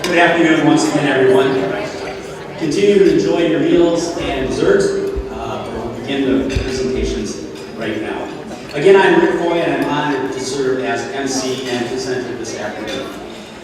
Good afternoon once again, everyone. Continue to enjoy your meals and desserts. We'll begin the presentations right now. Again, I'm Rick Foy, and I'm honored to serve as MC and presenter this afternoon.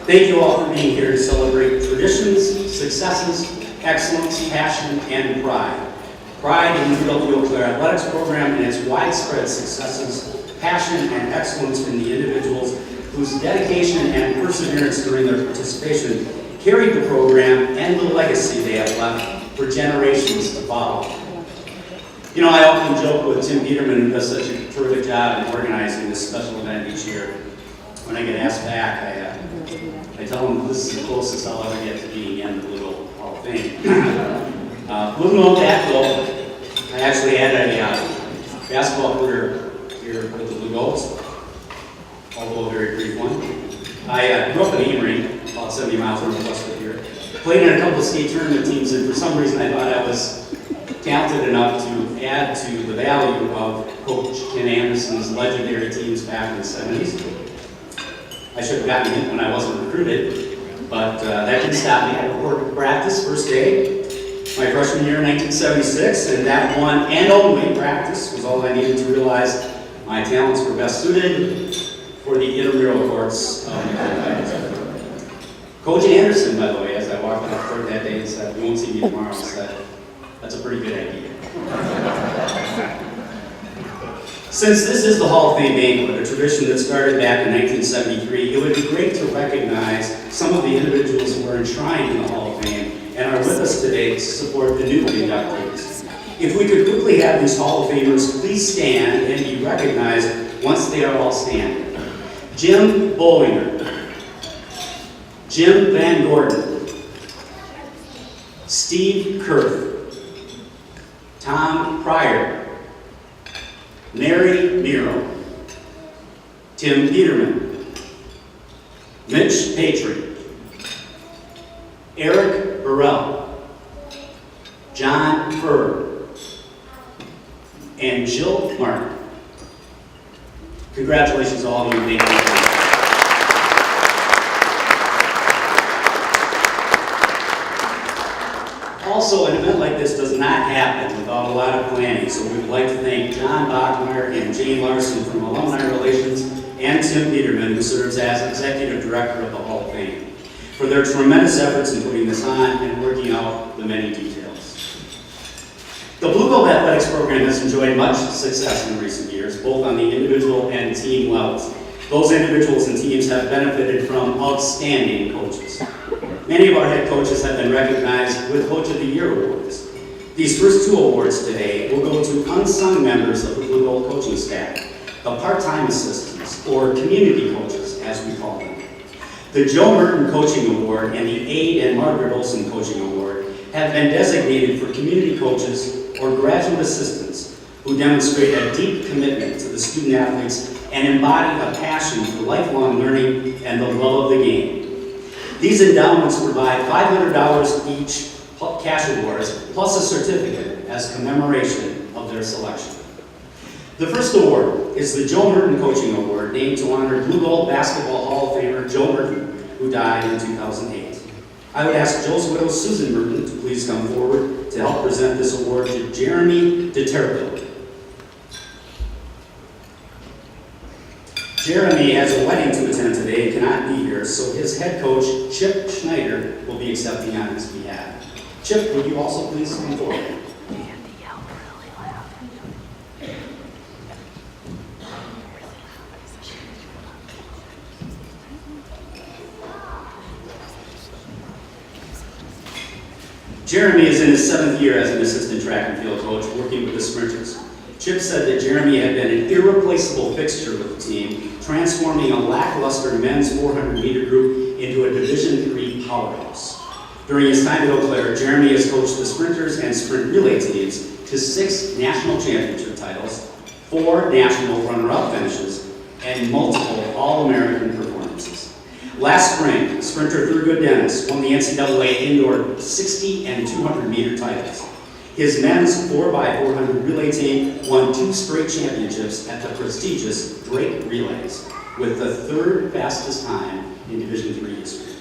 Thank you all for being here to celebrate traditions, successes, excellence, passion, and pride. Pride in the UW-Eau athletics program and its widespread successes, passion, and excellence in the individuals whose dedication and perseverance during their participation carried the program and the legacy they have left for generations to follow. You know, I often joke with Tim Peterman, who does such a terrific job in organizing this special event each year. When I get asked back, I tell him this is the closest I'll ever get to being in the Blue Hall of Fame. Little known that though, I actually had a basketball career here with the Blue Goats, although a very brief one. I grew up in Amory, about 70 miles northwest of here. Played in a couple of state tournament teams, and for some reason I thought I was talented enough to add to the value of Coach Ken Anderson's legendary teams back in the 70s. I should have gotten it when I wasn't recruited, but that didn't stop me. I reported practice first day, my freshman year in 1976, and that one and only practice was all I needed to realize my talents were best suited for the intramural courts of the Coach Anderson, by the way, as I walked on the court that day and said, "You won't see me tomorrow," I said, "That's a pretty good idea." Since this is the Hall of Fame Banquet, a tradition that started back in 1973, it would be great to recognize some of the individuals who are enshrined in the Hall of Fame and are with us today to support the new inductees. If we could quickly have these Hall of Famers please stand and be recognized once they are all standing. Jim Bollinger, Jim Van Gordon, Steve Kurth, Tom Pryor, Mary Miro, Tim Peterman, Mitch Patry, Eric Burrell, John Furr, and Jill Martin. Congratulations to all of you. Thank you. Also, an event like this does not happen without a lot of planning, so we would like to thank John Bachmeyer and Jane Larson from Alumni Relations and Tim Peterman, who serves as Executive Director of the Hall of Fame, for their tremendous efforts in putting this on and working out the many details. The Blue Gold Athletics program has enjoyed much success in recent years, both on the individual and team levels. Those individuals and teams have benefited from outstanding coaches. Many of our head coaches have been recognized with Coach of the Year awards. These first two awards today will go to unsung members of the Blue Gold coaching staff, the part-time assistants, or community coaches, as we call them. The Joe Merton Coaching Award and the Aid and Margaret Olson Coaching Award have been designated for community coaches or graduate assistants who demonstrate a deep commitment to the student athletes and embody a passion for lifelong learning and the love of the game. These endowments provide $500 each cash awards plus a certificate as commemoration of their selection. The first award is the Joe Merton Coaching Award, named to honor Blue Gold Basketball Hall of Famer Joe Merton, who died in 2008. I would ask Joe's widow, Susan Merton, to please come forward to help present this award to Jeremy DeTerville. Jeremy has a wedding to attend today and cannot be here, so his head coach, Chip Schneider, will be accepting on his behalf. Chip, would you also please come forward? Jeremy is in his 7th year as an assistant track and field coach, working with the sprinters. Chip said that Jeremy had been an irreplaceable fixture with the team, transforming a lackluster men's 400-meter group into a Division III powerhouse. During his time at Eau Claire, Jeremy has coached the sprinters and sprint relay teams to 6 national championship titles, 4 national runner-up finishes, and multiple All-American performances. Last spring, sprinter Thurgood Dennis won the NCAA indoor 60 and 200-meter titles. His men's 4x400 relay team won 2 straight championships at the prestigious Drake Relays, with the 3rd fastest time in Division III history.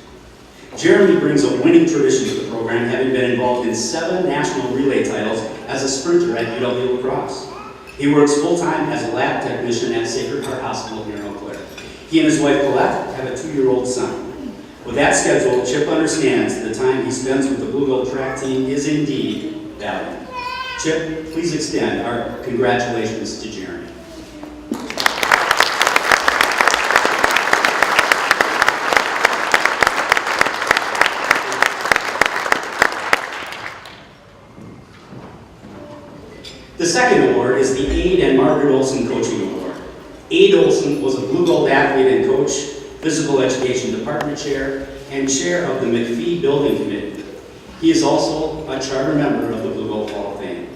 Jeremy brings a winning tradition to the program, having been involved in 7 national relay titles as a sprinter at UW Lacrosse. He works full-time as a lab technician at Sacred Heart Hospital here in Eau Claire. He and his wife Colette have a 2-year-old son. With that schedule, Chip understands the time he spends with the Blue Gold track team is indeed valuable. Chip, please extend our congratulations to Jeremy. The second award is the Aid and Margaret Olson Coaching Award. Aid Olson was a Blue Gold athlete and coach, Physical Education Department Chair, and Chair of the McPhee Building Committee. He is also a charter member of the Blue Gold Hall of Fame.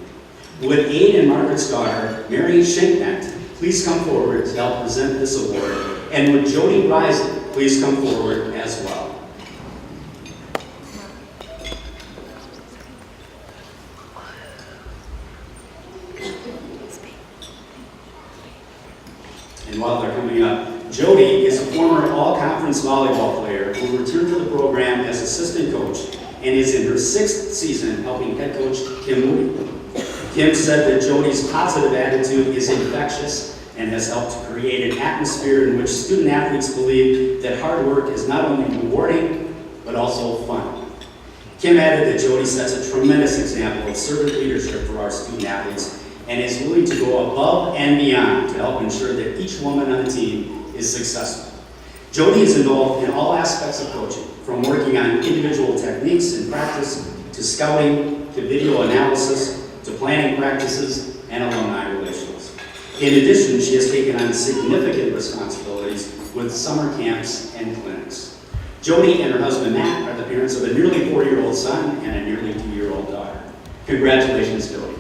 Would Aid and Margaret's daughter, Mary Schenknecht, please come forward to help present this award, and would Jody Reisel please come forward as well. And while they're coming up, Jody is a former all-conference volleyball player who returned to the program as assistant coach and is in her 6th season helping head coach Kim Moody. Kim said that Jody's positive attitude is infectious and has helped to create an atmosphere in which student athletes believe that hard work is not only rewarding, but also fun. Kim added that Jody sets a tremendous example of servant leadership for our student athletes and is willing to go above and beyond to help ensure that each woman on the team is successful. Jody is involved in all aspects of coaching, from working on individual techniques in practice, to scouting, to video analysis, to planning practices, and alumni relations. In addition, she has taken on significant responsibilities with summer camps and clinics. Jody and her husband Matt are the parents of a nearly 4-year-old son and a nearly 2-year-old daughter. Congratulations, Jody.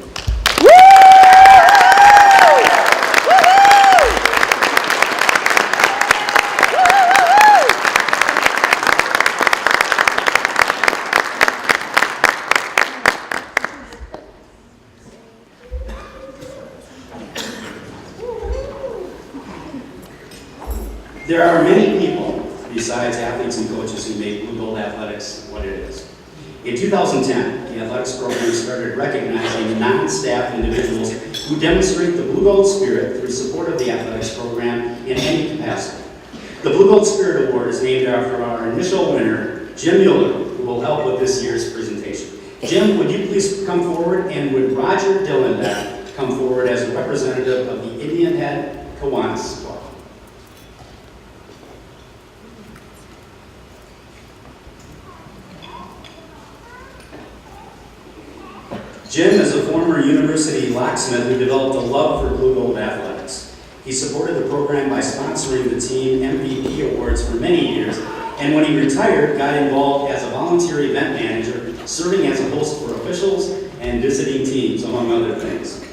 There are many people, besides athletes and coaches, who make Blue Gold athletics what it is. In 2010, the athletics program started recognizing non-staff individuals who demonstrate the Blue Gold spirit through support of the athletics program in any capacity. The Blue Gold Spirit Award is named after our initial winner, Jim Mueller, who will help with this year's presentation. Jim, would you please come forward, and would Roger Dillenbeck come forward as a representative of the Indian Head Kiwanis Club? Jim is a former university locksmith who developed a love for Blue Gold athletics. He supported the program by sponsoring the team MVP awards for many years, and when he retired, got involved as a volunteer event manager, serving as a host for officials and visiting teams, among other things.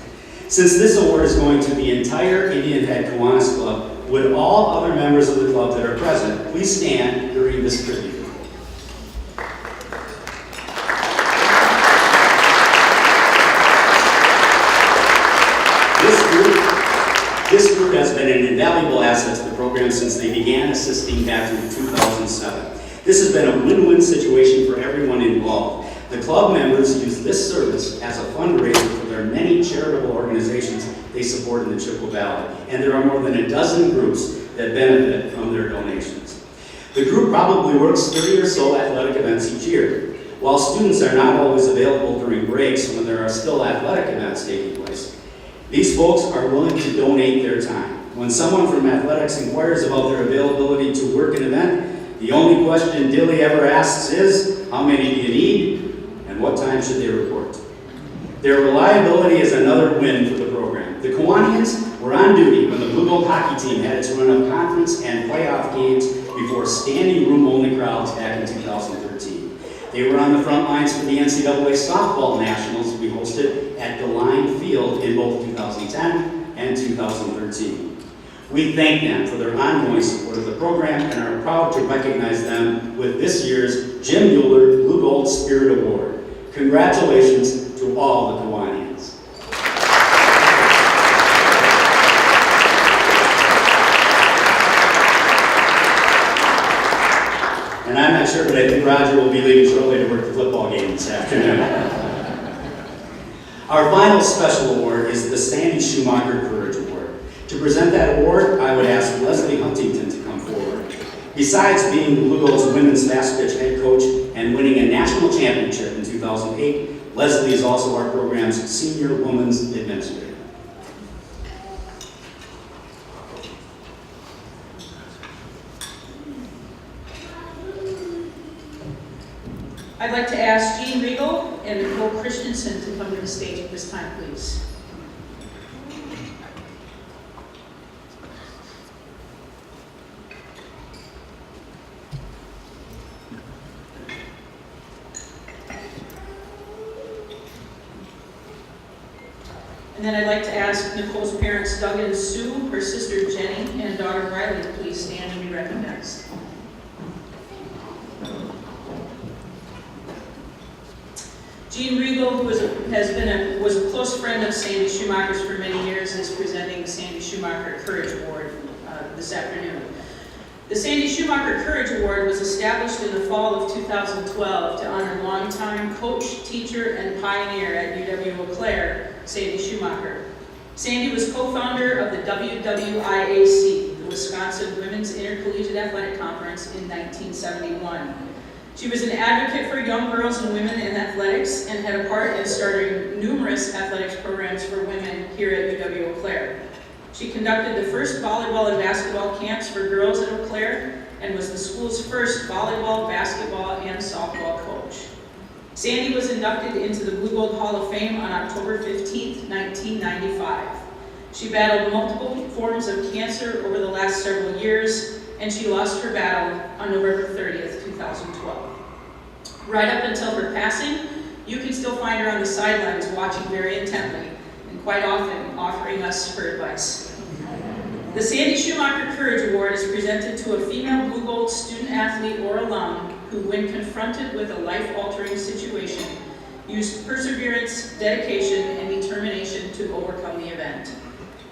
Since this award is going to the entire Indian Head Kiwanis Club, would all other members of the club that are present please stand during this tribute? This group has been an invaluable asset to the program since they began assisting back in 2007. This has been a win-win situation for everyone involved. The club members use this service as a fundraiser for their many charitable organizations they support in the Chippewa Valley, and there are more than a dozen groups that benefit from their donations. The group probably works 30 or so athletic events each year. While students are not always available during breaks when there are still athletic events taking place, these folks are willing to donate their time. When someone from athletics inquires about their availability to work an event, the only question Dilly ever asks is, how many do you need, and what time should they report? Their reliability is another win for the program. The Kiwanians were on duty when the Blue Gold hockey team had its run of conference and playoff games before standing room only crowds back in 2013. They were on the front lines for the NCAA softball nationals we hosted at DeLine Field in both 2010 and 2013. We thank them for their ongoing support of the program and are proud to recognize them with this year's Jim Mueller Blue Gold Spirit Award. Congratulations to all the Kiwanians. And I'm not sure, but I I think Roger will be leaving shortly to work the football game this afternoon. Our final special award is the Sandy Schumacher Courage Award. To present that award, I would ask Leslie Huntington to come forward. Besides being the Blue Gold's women's fast pitch head coach and winning a national championship in 2008, Leslie is also our program's senior women's administrator. I'd like to ask Jean Riegel and Nicole Christensen to come to the stage at this time, please. And then I'd like to ask Nicole's parents, Doug and Sue, her sister Jenny, and daughter Riley to please stand and be recognized. Jean Riegel, who was a close friend of Sandy Schumacher's for many years, is presenting the Sandy Schumacher Courage Award this afternoon. The Sandy Schumacher Courage Award was established in the fall of 2012 to honor longtime coach, teacher, and pioneer at UW-Eau Claire, Sandy Schumacher. Sandy was co-founder of the UW-IAC, the Wisconsin Women's Intercollegiate Athletic Conference, in 1971. She was an advocate for young girls and women in athletics and had a part in starting numerous athletics programs for women here at UW-Eau Claire. She conducted the first volleyball and basketball camps for girls at Eau Claire and was the school's first volleyball, basketball, and softball coach. Sandy was inducted into the Blue Gold Hall of Fame on October 15, 1995. She battled multiple forms of cancer over the last several years, and she lost her battle on November 30th, 2012. Right up until her passing, you can still find her on the sidelines watching very intently and quite often offering us her advice. The Sandy Schumacher Courage Award is presented to a female Blue Gold student athlete or alum who, when confronted with a life-altering situation, used perseverance, dedication, and determination to overcome the event.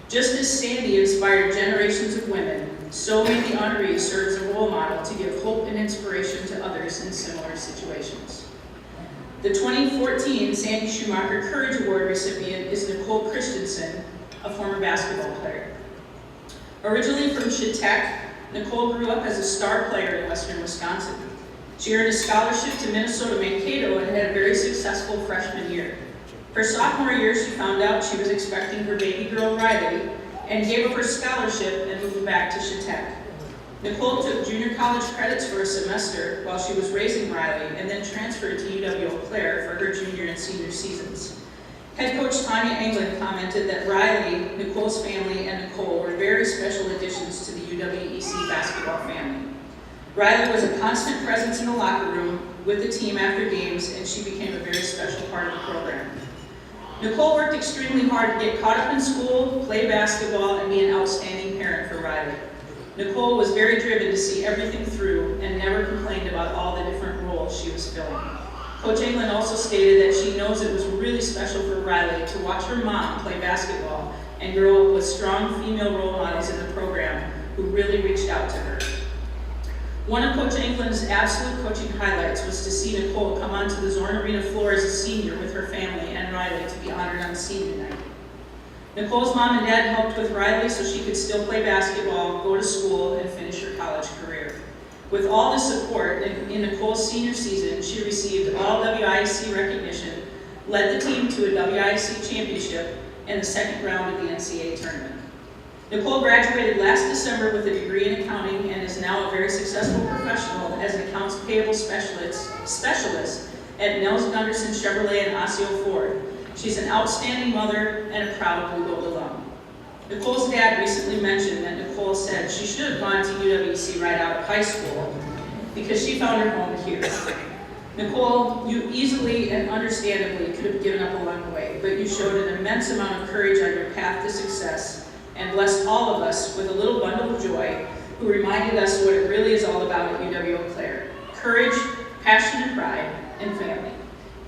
Just as Sandy inspired generations of women, so may the honoree serve as a role model to give hope and inspiration to others in similar situations. The 2014 Sandy Schumacher Courage Award recipient is Nicole Christensen, a former basketball player. Originally from Chautauqua, Nicole grew up as a star player in western Wisconsin. She earned a scholarship to Minnesota Mankato and had a very successful freshman year. Her sophomore year, she found out she was expecting her baby girl, Riley, and gave up her scholarship and moved back to Chautauqua. Nicole took junior college credits for a semester while she was raising Riley and then transferred to UW-Eau Claire for her junior and senior seasons. Head coach Tanya England commented that Riley, Nicole's family, and Nicole were very special additions to the UW-EC basketball family. Riley was a constant presence in the locker room with the team after games, and she became a very special part of the program. Nicole worked extremely hard to get caught up in school, play basketball, and be an outstanding parent for Riley. Nicole was very driven to see everything through and never complained about all the different roles she was filling. Coach England also stated that she knows it was really special for Riley to watch her mom play basketball and grow up with strong female role models in the program who really reached out to her. One of Coach England's absolute coaching highlights was to see Nicole come onto the Zorn Arena floor as a senior with her family and Riley to be honored on senior night. Nicole's mom and dad helped with Riley so she could still play basketball, go to school, and finish her college career. With all the support in Nicole's senior season, she received all WIC recognition, led the team to a WIC championship, and the second round of the NCAA tournament. Nicole graduated last December with a degree in accounting and is now a very successful professional as an accounts payable specialist at Nels Gunderson Chevrolet and Osseo Ford. She's an outstanding mother and a proud Blue Gold alum. Nicole's dad recently mentioned that Nicole said she should have gone to UW-EC right out of high school because she found her home here. Nicole, you easily and understandably could have given up along the way, but you showed an immense amount of courage on your path to success and blessed all of us with a little bundle of joy who reminded us what it really is all about at UW-Eau Claire: courage, passion and pride, and family.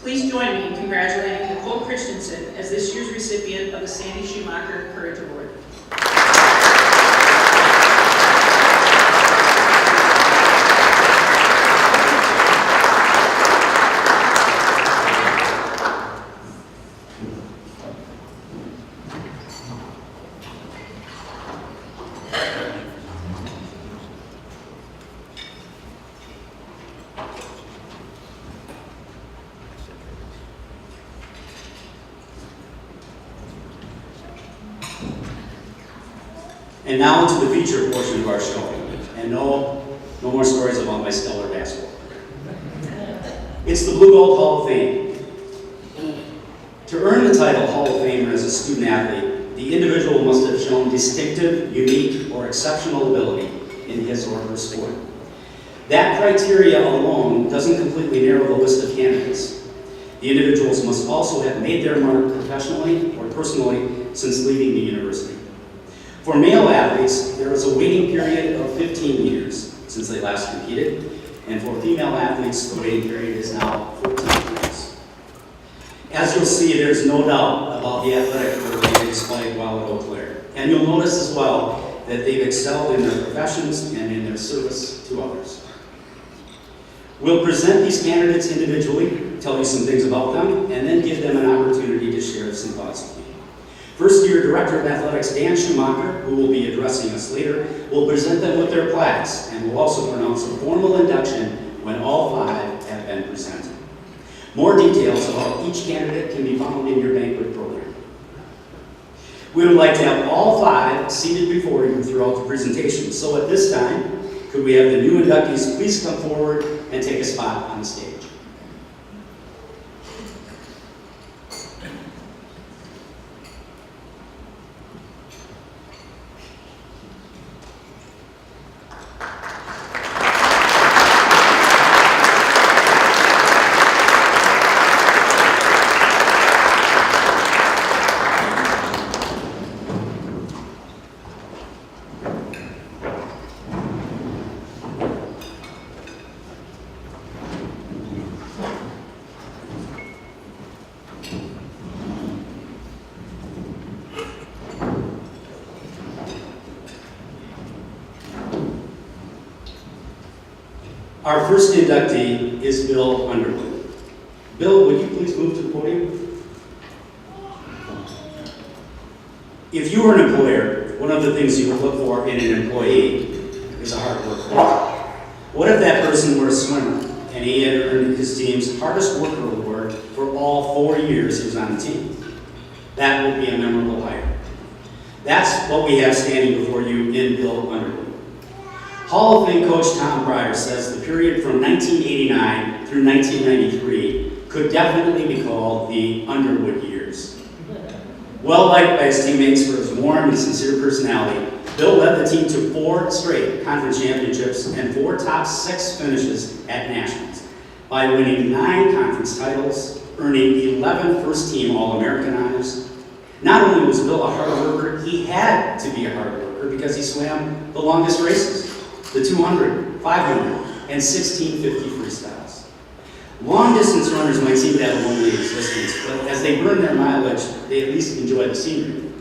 Please join me in congratulating Nicole Christensen as this year's recipient of the Sandy Schumacher Courage Award. And now to the feature portion of our show. And no more stories about my stellar basketball. It's the Blue Gold Hall of Fame. To earn the title Hall of Famer as a student athlete, the individual must have shown distinctive, unique, or exceptional ability in his or her sport. That criteria alone doesn't completely narrow the list of candidates. The individuals must also have made their mark professionally or personally since leaving the university. For male athletes, there is a waiting period of 15 years since they last competed, and for female athletes, the waiting period is now 14 years. As you'll see, there's no doubt about the athletic ability they displayed while at Eau Claire. And you'll notice as well that they've excelled in their professions and in their service to others. We'll present these candidates individually, tell you some things about them, and then give them an opportunity to share some thoughts with you. First year Director of Athletics Dan Schumacher, who will be addressing us later, will present them with their plaques and will also pronounce a formal induction when all 5 have been presented. More details about each candidate can be found in your banquet program. We would like to have all 5 seated before you throughout the presentation. So at this time, could we have the new inductees please come forward and take a spot on the stage. Our first inductee is Bill Underwood. Bill, would you please move to the podium? If you were an employer, one of the things you would look for in an employee is a hard worker. What if that person were a swimmer and he had earned his team's hardest worker award for all 4 years he was on the team? That would be a memorable hire. That's what we have standing before you in Bill Underwood. Hall of Fame coach Tom Pryor says the period from 1989 through 1993 could definitely be called the Underwood years. Well liked by his teammates for his warm and sincere personality, Bill led the team to 4 straight conference championships and 4 top 6 finishes at nationals by winning 9 conference titles, earning 11 first-team All-American honors. Not only was Bill a hard worker, he had to be a hard worker because he swam the longest races. The 200, 500, and 1650 freestyles. Long-distance runners might seem to have a lonely existence, but as they burn their mileage, they at least enjoy the scenery.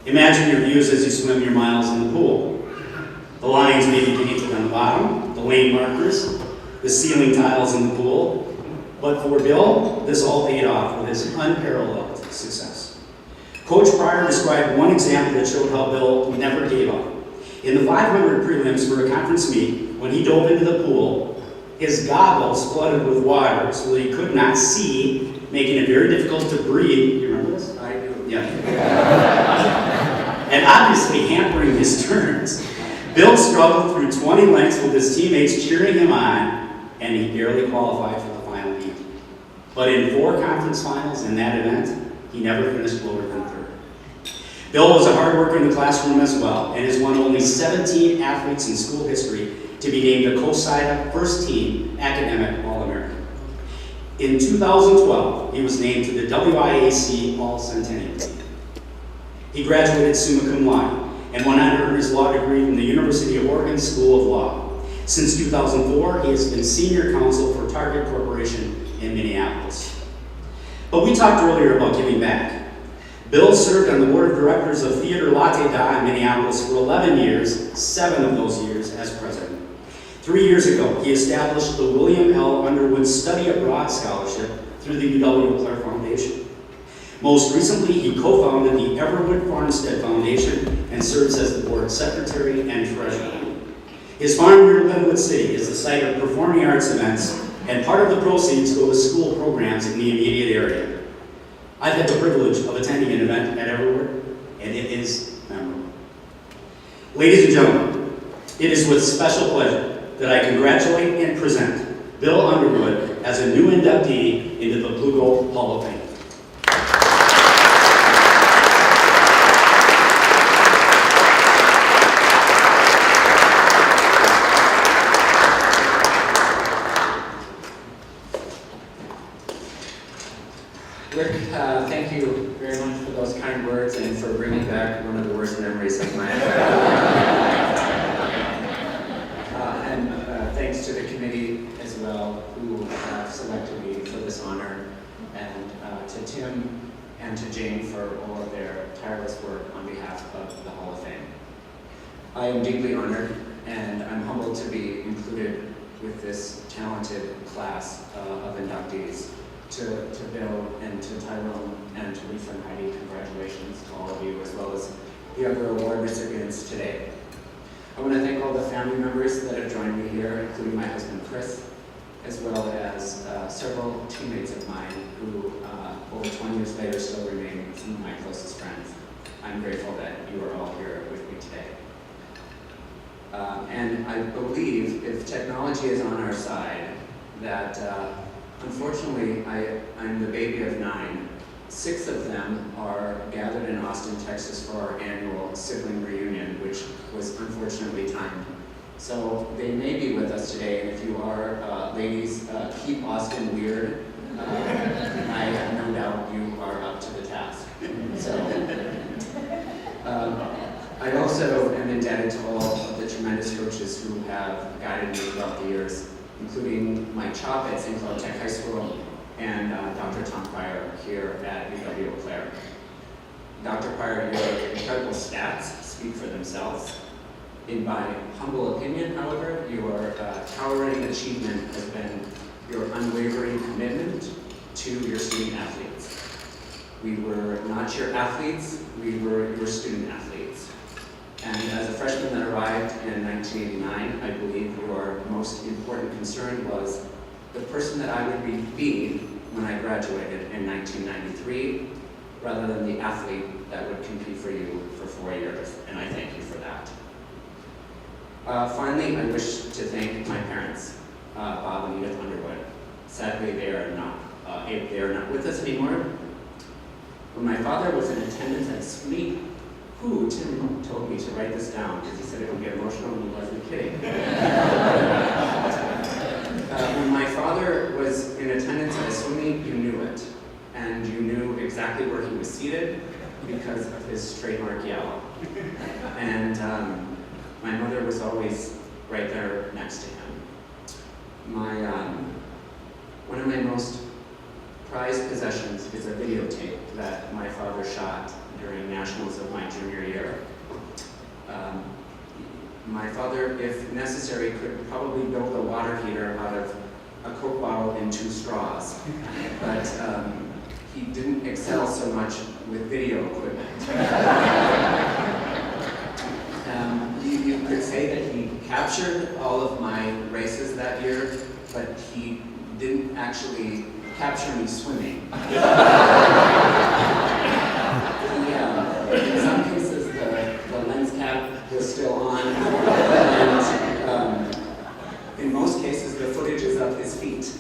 Imagine your views as you swim your miles in the pool. The lines may be painted on the bottom, the lane markers, the ceiling tiles in the pool, but for Bill, this all paid off with his unparalleled success. Coach Pryor described one example that showed how Bill never gave up. In the 500 prelims for a conference meet, when he dove into the pool, his goggles flooded with water so that he could not see, making it very difficult to breathe. You remember this? I do. Yeah. And obviously hampering his turns. Bill struggled through 20 lengths with his teammates cheering him on, and he barely qualified for the final heat. But in 4 conference finals in that event, he never finished lower than 3rd. Bill was a hard worker in the classroom as well, and is one of only 17 athletes in school history to be named a COSIDA first-team academic All-American. In 2012, he was named to the WIAC All-Centennial team. He graduated summa cum laude and went on to earn his law degree from the University of Oregon School of Law. Since 2004, he has been senior counsel for Target Corporation in Minneapolis. But we talked earlier about giving back. Bill served on the board of directors of Theater Latte Da in Minneapolis for 11 years, 7 of those years as president. 3 years ago, he established the William L. Underwood Study Abroad Scholarship through the UW-Eau Foundation. Most recently, he co-founded the Everwood Farmstead Foundation and serves as the board secretary and treasurer. His farm near Linwood City is the site of performing arts events, and part of the proceeds go to school programs in the immediate area. I've had the privilege of attending an event at Everwood, and it is memorable. Ladies and gentlemen, it is with special pleasure that I congratulate and present Bill Underwood as a new inductee into the Blue Gold Hall of Fame. Rick, thank you very much for those kind words and for bringing back one of the worst memories of my life. And thanks to the committee as well, who have selected me for this honor, and to Tim and to Jane for all of their tireless work on behalf of the Hall of Fame. I am deeply honored, and I'm humbled to be included with this talented class of inductees. To Bill and to Tyrone and to Lisa and Heidi, congratulations to all of you, as well as the other award recipients today. I want to thank all the family members that have joined me here, including my husband Chris, as well as several teammates of mine who, over 20 years later, still remain some of my closest friends. I'm grateful that you are all here with me today. And I believe if technology is on our side, that unfortunately, I'm the baby of 9. 6 of them are gathered in Austin, Texas for our annual sibling reunion, which was unfortunately timed. So they may be with us today, and if you are, ladies, keep Austin weird. I have no doubt you are up to the task. So, I also am indebted to all of the tremendous coaches who have guided me throughout the years, including Mike Chop at St. Cloud Tech High School and Dr. Tom Pryor here at UW-Eau. Dr. Pryor, your incredible stats speak for themselves. In my humble opinion, however, your towering achievement has been your unwavering commitment to your student athletes. We were not your athletes, we were your student athletes. And as a freshman that arrived in 1989, I believe your most important concern was the person that I would be when I graduated in 1993, rather than the athlete that would compete for you for 4 years, and I thank you for that. Finally, I wish to thank my parents, Bob and Edith Underwood. Sadly, they are not with us anymore. When my father was in attendance at SWE, Tim told me to write this down because he said it would get emotional and he wasn't kidding. When my father was in attendance at a swimming, you knew it. And you knew exactly where he was seated because of his trademark yell. And my mother was always right there next to him. One of my most prized possessions is a videotape that my father shot during nationals of my junior year. My father, if necessary, could probably build a water heater out of a Coke bottle and 2 straws, but he didn't excel so much with video equipment. You could say that he captured all of my races that year, but he didn't actually capture me swimming. In some cases, the lens cap was still on, and in most cases, the footage is of his feet.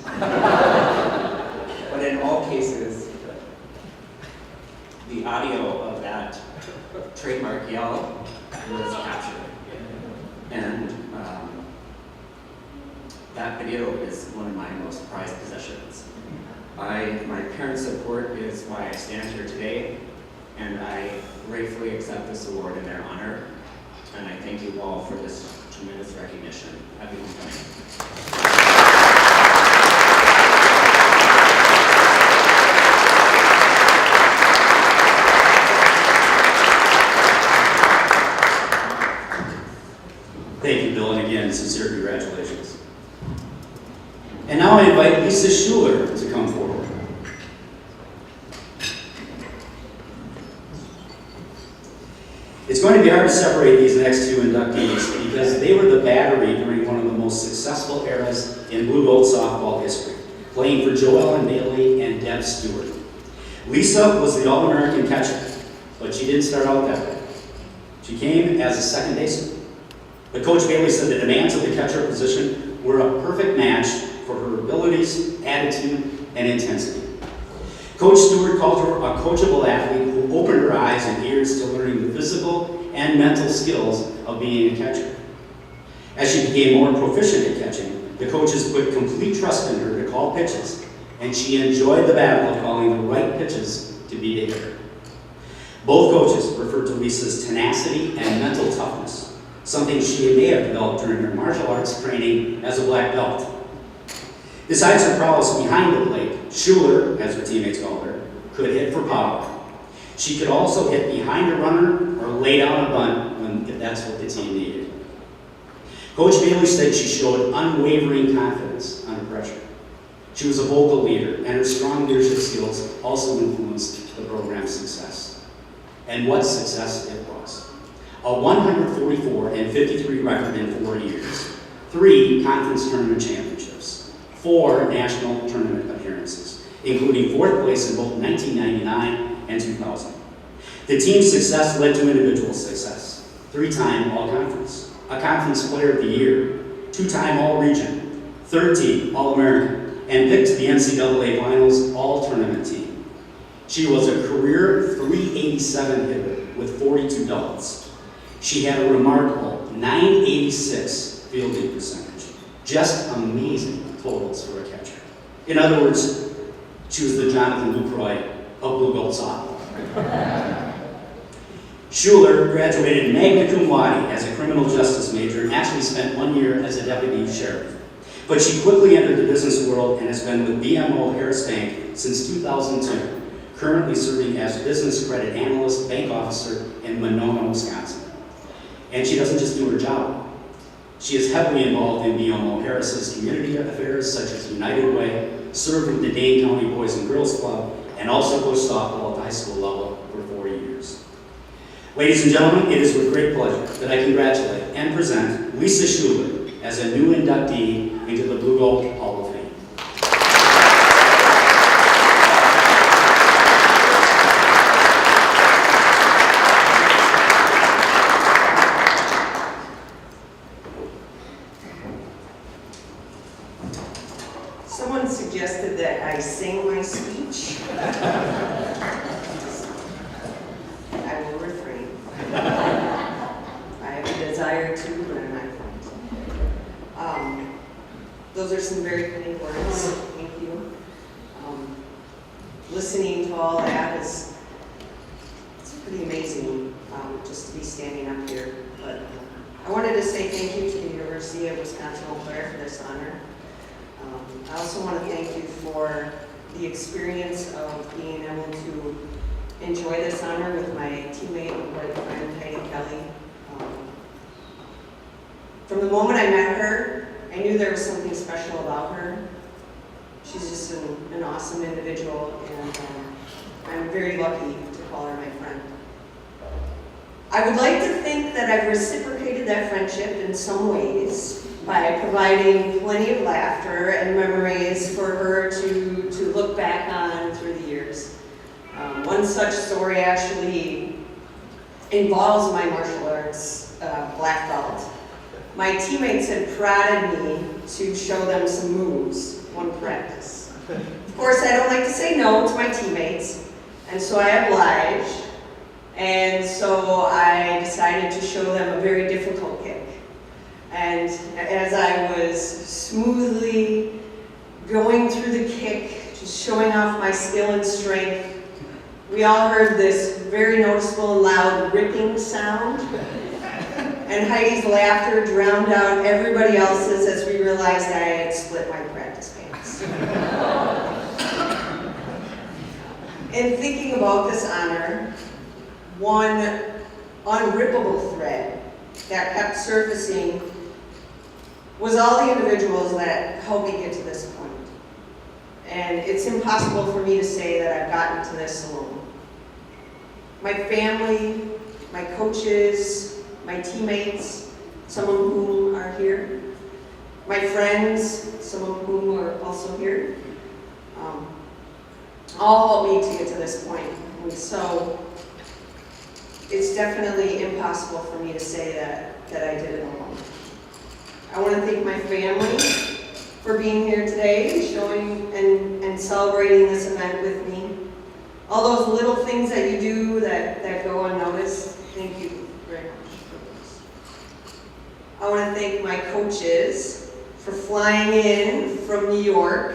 But in all cases, the audio of that trademark yell was captured. And that video is one of my most prized possessions. My parents' support is why I stand here today, and I gratefully accept this award in their honor, and I thank you all for this tremendous recognition. Happy homecoming. Thank you, Bill, and again, sincere congratulations. And now I invite Lisa Schuler to come forward. It's going to be hard to separate these next 2 inductees because they were the battery during one of the most successful eras in Blue Gold softball history, playing for Joe Ellen Bailey and Deb Stewart. Lisa was the All-American catcher, but she didn't start out that way. She came as a second baseman. But Coach Bailey said the demands of the catcher position were a perfect match for her abilities, attitude, and intensity. Coach Stewart called her a coachable athlete who opened her eyes and ears to learning the physical and mental skills of being a catcher. As she became more proficient at catching, the coaches put complete trust in her to call pitches, and she enjoyed the battle of calling the right pitches to beat a hitter. Both coaches referred to Lisa's tenacity and mental toughness, something she may have developed during her martial arts training as a black belt. Besides her prowess behind the plate, Schuler, as her teammates called her, could hit for power. She could also hit behind a runner or lay down a bunt if that's what the team needed. Coach Bailey said she showed unwavering confidence under pressure. She was a vocal leader, and her strong leadership skills also influenced the program's success. And what success it was. A 144-53 record in 4 years, 3 conference tournament championships, 4 national tournament appearances, including 4th place in both 1999 and 2000. The team's success led to individual success. 3-time All-Conference, a Conference Player of the Year, 2-time All-Region, 3rd team All-American, and picked to the NCAA Finals All-Tournament team. She was a career .387 hitter with 42 doubles. She had a remarkable .986 fielding percentage. Just amazing totals for a catcher. In other words, she was the Jonathan Lucroy of Blue Belt softball. Schuler graduated magna cum laude as a criminal justice major and actually spent 1 year as a deputy sheriff. But she quickly entered the business world and has been with BMO Harris Bank since 2002, currently serving as business credit analyst, bank officer in Monona, Wisconsin. And she doesn't just do her job. She is heavily involved in BMO Harris's community affairs such as United Way, served with the Dane County Boys and Girls Club, and also coached softball at the high school level for 4 years. Ladies and gentlemen, it is with great pleasure that I congratulate and present Lisa Schuler as a new inductee into the Blue Gold Hall of Fame. Someone suggested that I sing my speech. I will refrain. I have a desire to, but I'm not going to. Those are some very kind words. Thank you. Listening to all that it's pretty amazing just to be standing up here. But I wanted to say thank you to the University of Wisconsin-Eau Claire for this honor. I also want to thank you for the experience of being able to enjoy this honor with my teammate and great friend, Heidi Kelly. From the moment I met her, I knew there was something special about her. She's just an awesome individual, and I'm very lucky to call her my friend. I would like to think that I've reciprocated that friendship in some ways by providing plenty of laughter and memories for her to look back on through the years. One such story actually involves my martial arts black belt. My teammates had prodded me to show them some moves one practice. Of course, I don't like to say no to my teammates, and so I obliged. And so I decided to show them a very difficult kick. And as I was smoothly going through the kick, just showing off my skill and strength, we all heard this very noticeable loud ripping sound. And Heidi's laughter drowned out everybody else's as we realized I had split my practice pants. In thinking about this honor, one unrippable thread that kept surfacing was all the individuals that helped me get to this point. And it's impossible for me to say that I've gotten to this alone. My family, my coaches, my teammates, some of whom are here, my friends, some of whom are also here, all helped me to get to this point. And so it's definitely impossible for me to say that that I did it alone. I want to thank my family for being here today and showing and celebrating this event with me. All those little things that you do that go unnoticed, thank you very much for this. I want to thank my coaches for flying in from New York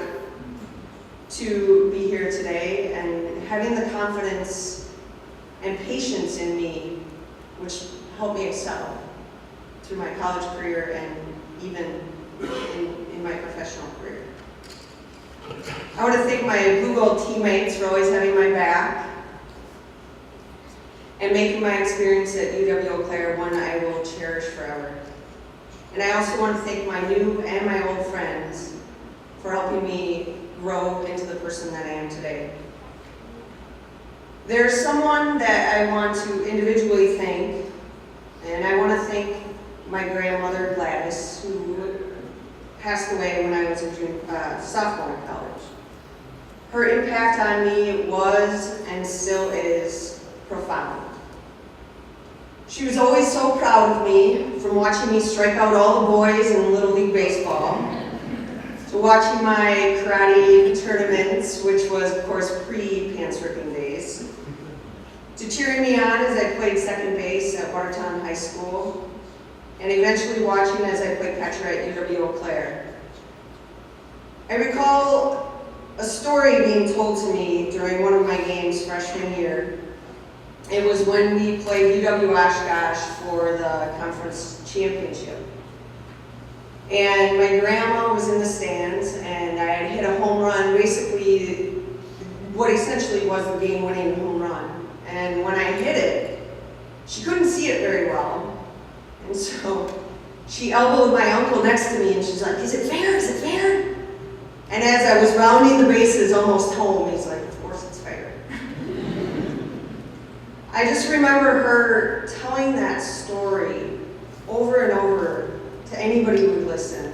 to be here today and having the confidence and patience in me, which helped me excel through my college career and even in my professional career. I want to thank my Blue Gold teammates for always having my back and making my experience at UW-Eau one I will cherish forever. And I also want to thank my new and my old friends for helping me grow into the person that I am today. There's someone that I want to individually thank, and I want to thank my grandmother Gladys, who passed away when I was a sophomore in college. Her impact on me was and still is profound. She was always so proud of me, from watching me strike out all the boys in Little League Baseball, to watching my karate tournaments, which was, of course, pre-pants ripping days, to cheering me on as I played second base at Watertown High School, and eventually watching as I played catcher at UW-Eau. I recall a story being told to me during one of my games freshman year. It was when we played UW-Oshkosh for the conference championship. And my grandma was in the stands, and I had hit a home run, basically what essentially was the game-winning home run. And when I hit it, she couldn't see it very well. And so she elbowed my uncle next to me, and she's like, "Is it fair? Is it fair?" And as I was rounding the bases almost home, he's like, "Of course it's fair." I just remember her telling that story over and over to anybody who would listen.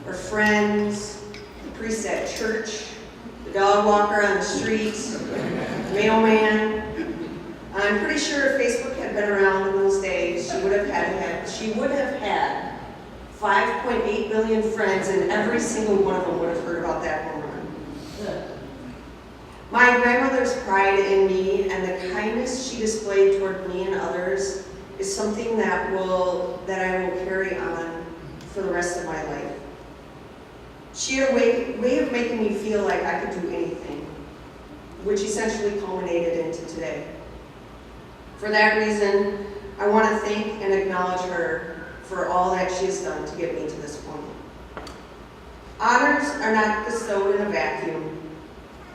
Her friends, the priest at church, the dog walker on the streets, the mailman. I'm pretty sure if Facebook had been around in those days, she would have had 5.8 billion friends, and every single one of them would have heard about that home run. My grandmother's pride in me and the kindness she displayed toward me and others is something that I will carry on for the rest of my life. She had a way of making me feel like I could do anything, which essentially culminated into today. For that reason, I want to thank and acknowledge her for all that she has done to get me to this point. Honors are not bestowed in a vacuum.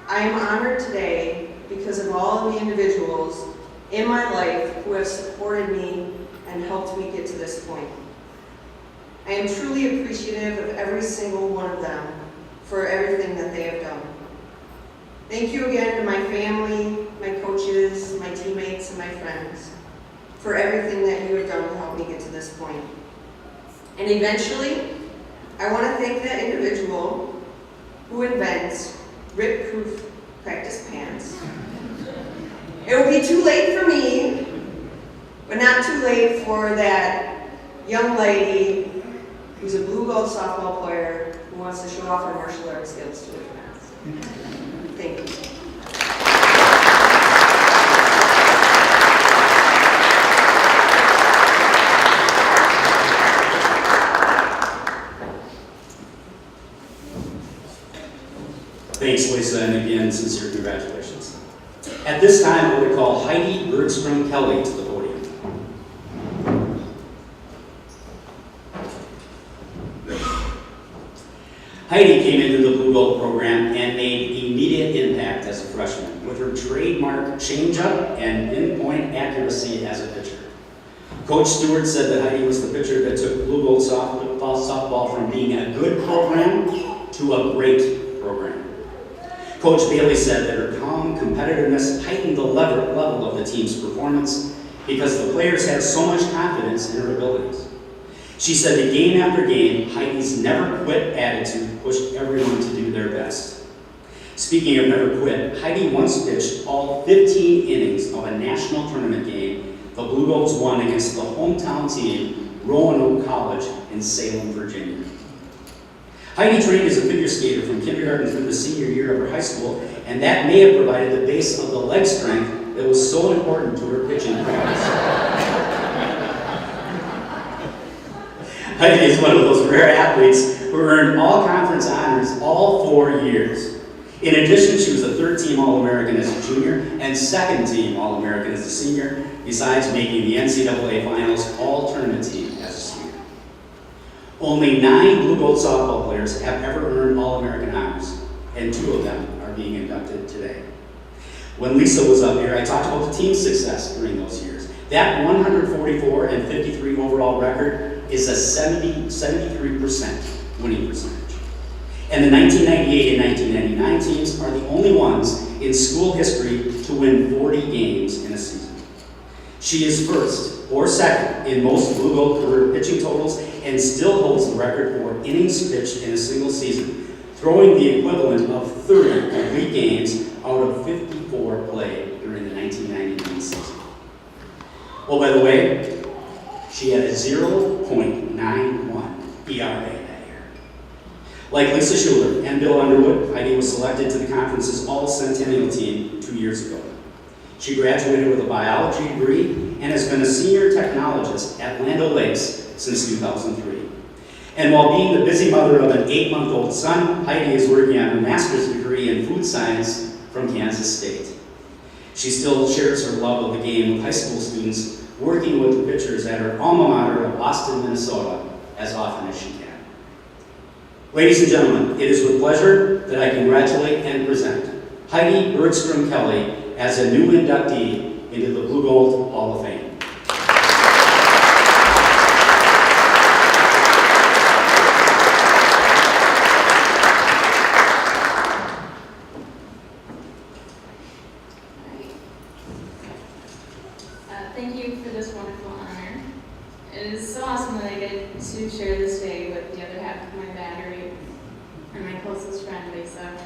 I am honored today because of all of the individuals in my life who have supported me and helped me get to this point. I am truly appreciative of every single one of them for everything that they have done. Thank you again to my family, my coaches, my teammates, and my friends for everything that you have done to help me get to this point. And eventually, I want to thank that individual who invents rip-proof practice pants. It will be too late for me, but not too late for that young lady who's a Blue Gold softball player who wants to show off her martial arts skills to her friends. Thank you. Thanks, Lisa, and again, sincere congratulations. At this time, I would call Heidi Bergstrom-Kelly to the podium. Heidi came into the Blue Gold program and made immediate impact as a freshman with her trademark changeup and pinpoint accuracy as a pitcher. Coach Stewart said that Heidi was the pitcher that took Blue Gold softball from being a good program to a great program. Coach Bailey said that her calm competitiveness heightened the level of the team's performance because the players had so much confidence in her abilities. She said that game after game, Heidi's never quit attitude pushed everyone to do their best. Speaking of never quit, Heidi once pitched all 15 innings of a national tournament game the Blue Golds won against the hometown team Roanoke College in Salem, Virginia. Heidi trained as a figure skater from kindergarten through the senior year of her high school, and that may have provided the base of the leg strength that was so important to her pitching practice. Heidi is one of those rare athletes who earned all conference honors all 4 years. In addition, she was a third-team All-American as a junior and second-team All-American as a senior, besides making the NCAA Finals All-Tournament team as a senior. Only 9 Blue Gold softball players have ever earned All-American honors, and 2 of them are being inducted today. When Lisa was up here, I talked about the team's success during those years. That 144 and 53 overall record is a 73% winning percentage. And the 1998 and 1999 teams are the only ones in school history to win 40 games in a season. She is first or second in most Blue Gold career pitching totals and still holds the record for innings pitched in a single season, throwing the equivalent of 30 complete games out of 54 played during the 1999 season. Oh, by the way, she had a 0.91 ERA that year. Like Lisa Schuler and Bill Underwood, Heidi was selected to the conference's All-Centennial team 2 years ago. She graduated with a biology degree and has been a senior technologist at Land O'Lakes since 2003. And while being the busy mother of an 8-month-old son, Heidi is working on her master's degree in food science from Kansas State. She still shares her love of the game with high school students, working with the pitchers at her alma mater of Boston, Minnesota, as often as she can. Ladies and gentlemen, it is with pleasure that I congratulate and present Heidi Bergstrom Kelly as a new inductee into the Blue Gold Hall of Fame. Thank you for this wonderful honor. It is so awesome that I get to share this day with the other half of my battery and my closest friend, Lisa.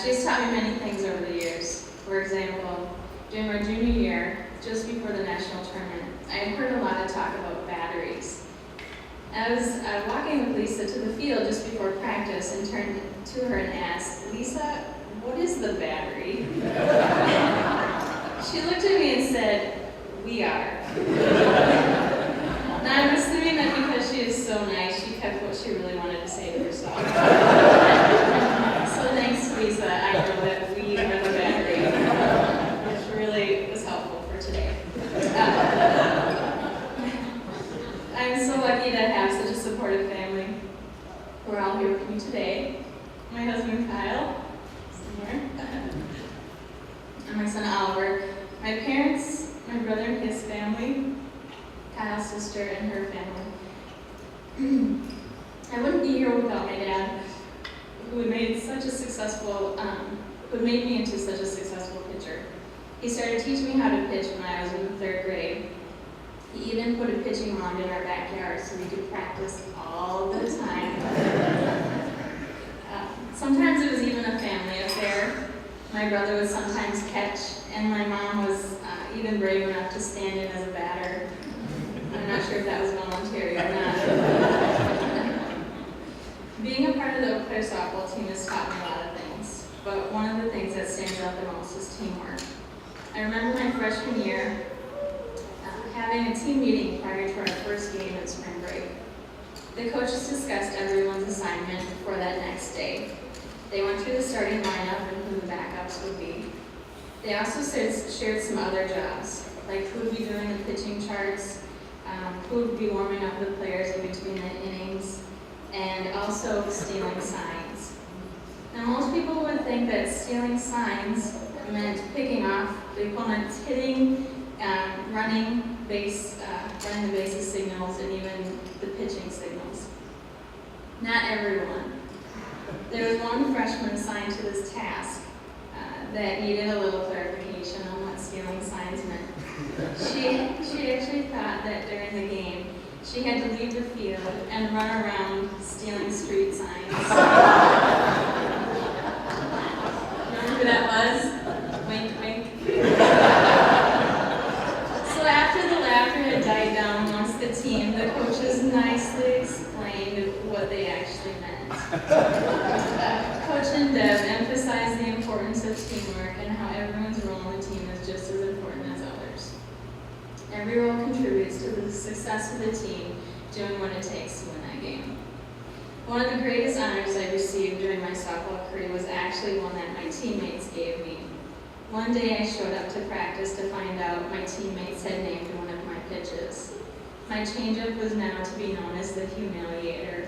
She's taught me many things over the years. For example, during my junior year, just before the national tournament, I had heard a lot of talk about batteries. I was walking with Lisa to the field just before practice and turned to her and asked, "Lisa, what is the battery?" She looked at me and said, "We are." Now I'm assuming that because she is so nice, she kept what she really wanted to say to herself. So thanks, Lisa. I know that we are the battery, which really was helpful for today. I'm so lucky to have such a supportive family. We're all here with me today. My husband Kyle, somewhere, and my son Oliver. My parents, my brother and his family, Kyle's sister and her family. I wouldn't be here without my dad, who had made me into such a successful pitcher. He started teaching me how to pitch when I was in the 3rd grade. He even put a pitching mound in our backyard so we could practice all the time. Sometimes it was even a family affair. My brother would sometimes catch, and my mom was even brave enough to stand in as a batter. I'm not sure if that was voluntary or not. Being a part of the Eau Claire softball team has taught me a lot of things, but one of the things that stands out the most is teamwork. I remember my freshman year having a team meeting prior to our first game in spring break. The coaches discussed everyone's assignment for that next day. They went through the starting lineup and who the backups would be. They also shared some other jobs, like who would be doing the pitching charts, who would be warming up the players in between the innings, and also stealing signs. Now most people would think that stealing signs meant picking off the opponent's hitting, running the bases signals, and even the pitching signals. Not everyone. There was one freshman assigned to this task that needed a little clarification on what stealing signs meant. She actually thought that during the game, she had to leave the field and run around stealing street signs. Remember who that was? Wink, wink. So after the laughter had died down amongst the team, the coach teamwork and how everyone's role in the team is just as important as others. Every role contributes to the success of the team, doing what it takes to win that game. One of the greatest honors I received during my softball career was actually one that my teammates gave me. One day I showed up to practice to find out my teammates had named one of my pitches. My changeup was now to be known as the humiliator.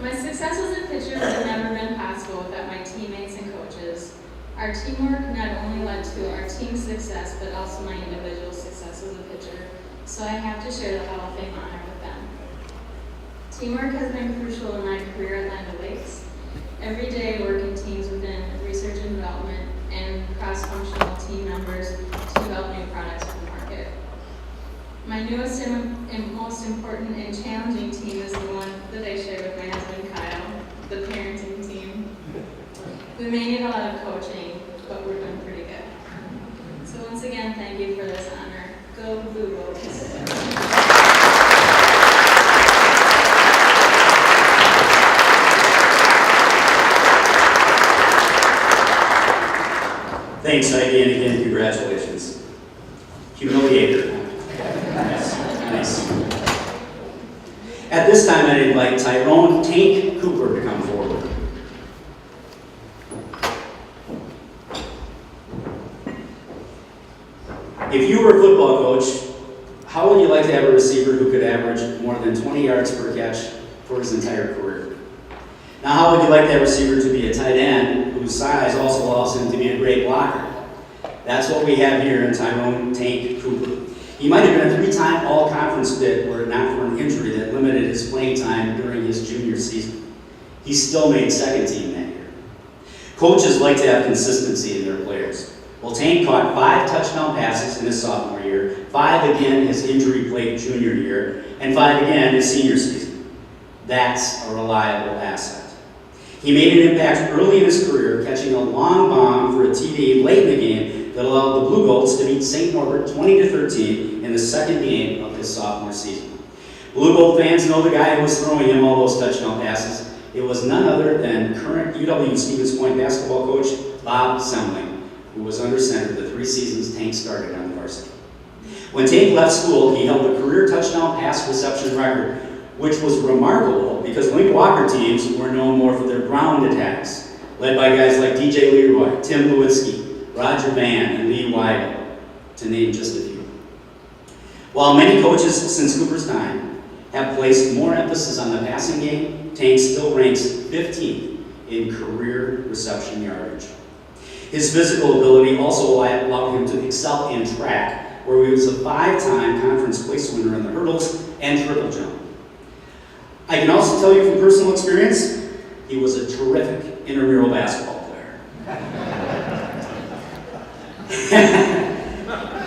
My success as a pitcher would have never been possible without my teammates and coaches. Our teamwork not only led to our team's success, but also my individual success as a pitcher, so I have to share the Hall of Fame honor with them. Teamwork has been crucial in my career at Land O'Lakes. Every day I work in teams within research and development and cross-functional team members to develop new products for the market. My newest and most important and challenging team is the one that I share with my husband Kyle, the parenting team. We may need a lot of coaching, but we're doing pretty good. So once again, thank you for this honor. Go Blue Goats. Thanks, Heidi, and again, congratulations. Humiliator. Nice. At this time, I'd invite Tyrone Tank Cooper to come forward. If you were a football coach, how would you like to have a receiver who could average more than 20 yards per catch for his entire career? Now, how would you like that receiver to be a tight end whose size also allows him to be a great blocker? That's what we have here in Tyrone Tank Cooper. He might have been a 3-time all-conference bid were it not for an injury that limited his playing time during his junior season. He still made second team that year. Coaches like to have consistency in their players. Well, Tank caught 5 touchdown passes in his sophomore year, 5 again his injury-plagued junior year, and 5 again his senior season. That's a reliable asset. He made an impact early in his career, catching a long bomb for a TD late in the game that allowed the Blue Goats to beat St. Norbert 20-13 in the second game of his sophomore season. Blue Goat fans know the guy who was throwing him all those touchdown passes. It was none other than current UW-Stevens Point basketball coach Bob Semling, who was under center the 3 seasons Tank started on the varsity. When Tank left school, he held the career touchdown pass reception record, which was remarkable because Link Walker teams were known more for their ground attacks, led by guys like DJ Leroy, Tim Lewinsky, Roger Van, and Lee Weigel, to name just a few. While many coaches since Cooper's time have placed more emphasis on the passing game, Tank still ranks 15th in career reception yardage. His physical ability also allowed him to excel in track, where he was a 5-time conference place winner in the hurdles and triple jump. I can also tell you from personal experience, he was a terrific intramural basketball player.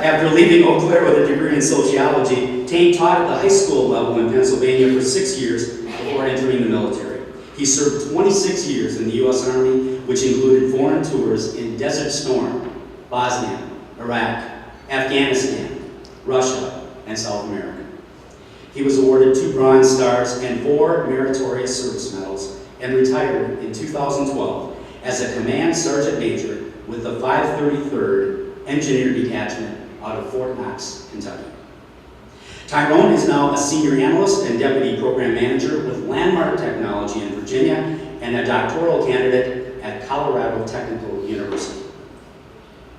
After leaving Eau Claire with a degree in sociology, Tank taught at the high school level in Pennsylvania for 6 years before entering the military. He served 26 years in the U.S. Army, which included foreign tours in Desert Storm, Bosnia, Iraq, Afghanistan, Russia, and South America. He was awarded 2 Bronze Stars and 4 Meritorious Service Medals and retired in 2012 as a Command Sergeant Major with the 533rd Engineer Detachment out of Fort Knox, Kentucky. Tyrone is now a Senior Analyst and Deputy Program Manager with Landmark Technology in Virginia and a doctoral candidate at Colorado Technical University.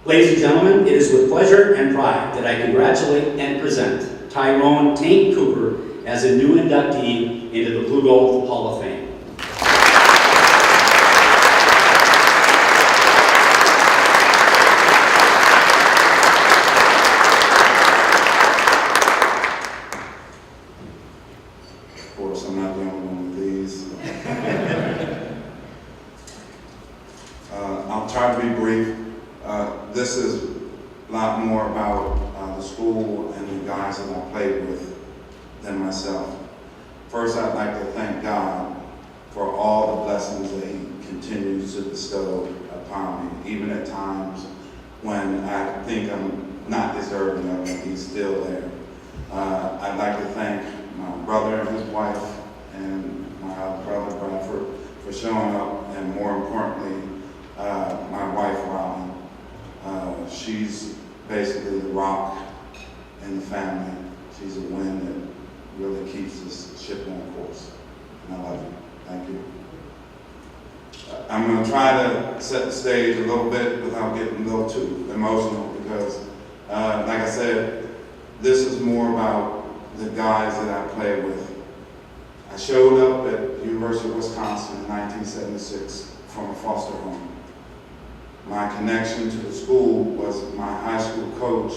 Ladies and gentlemen, it is with pleasure and pride that I congratulate and present Tyrone Tank Cooper as a new inductee into the Blue Gold Hall of Fame. Of course, I'm not the only one with these. I'll try to be brief. This is a lot more about the school and the guys that I played with than myself. First, I'd like to thank God for all the blessings that He continues to bestow upon me, even at times when I think I'm not deserving of it. He's still there. I'd like to thank my brother and his wife and my other brother Bradford for showing up, and more importantly, my wife, Robin. She's basically the rock in the family. She's a wind that really keeps this ship on course. And I love you. Thank you. I'm going to try to set the stage a little bit without getting a little too emotional because, like I said, this is more about the guys that I played with. I showed up at the University of Wisconsin in 1976 from a foster home. My connection to the school was my high school coach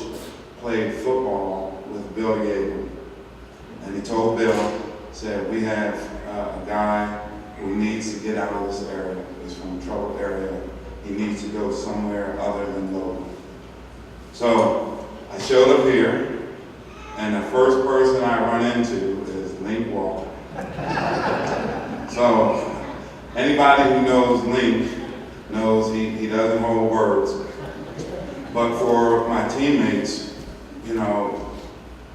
played football with Bill Yeager. And he told Bill, said, we have a guy who needs to get out of this area. He's from a troubled area. He needs to go somewhere other than local. So I showed up here, and the first person I run into is Link Walker. So anybody who knows Link knows he doesn't hold words. But for my teammates, you know,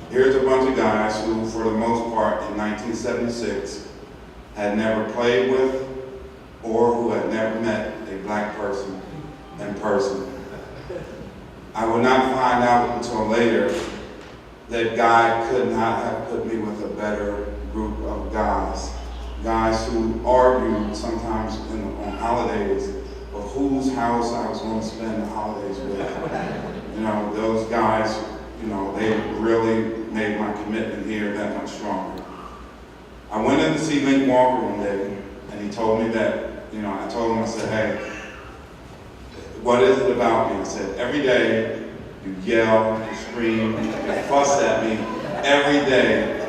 here's a bunch of guys who, for the most part, in 1976, had never played with or who had never met a black person in person. I would not find out until later that God could not have put me with a better group of guys. Guys who argued sometimes on holidays of whose house I was going to spend the holidays with. You know, those guys, you know, they really made my commitment here that much stronger. I went in to see Link Walker one day, and he told me that, you know, I told him, I said, hey, what is it about me? I said, every day you yell, you scream, you fuss at me, every day,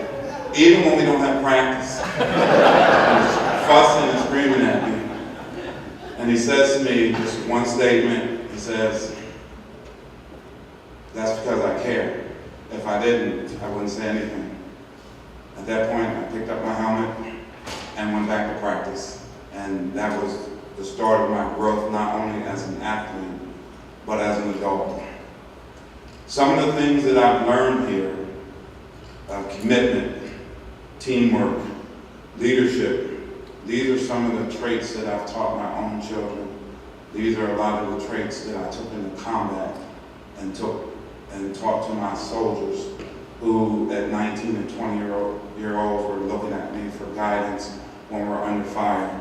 even when we don't have practice. You're fussing and screaming at me. And he says to me, just one statement, he says, that's because I care. If I didn't, I wouldn't say anything. At that point, I picked up my helmet and went back to practice. And that was the start of my growth, not only as an athlete, but as an adult. Some of the things that I've learned here, commitment, teamwork, leadership, these are some of the traits that I've taught my own children. These are a lot of the traits that I took into combat and taught to my soldiers who at 19 and 20-year-olds were looking at me for guidance when we're under fire.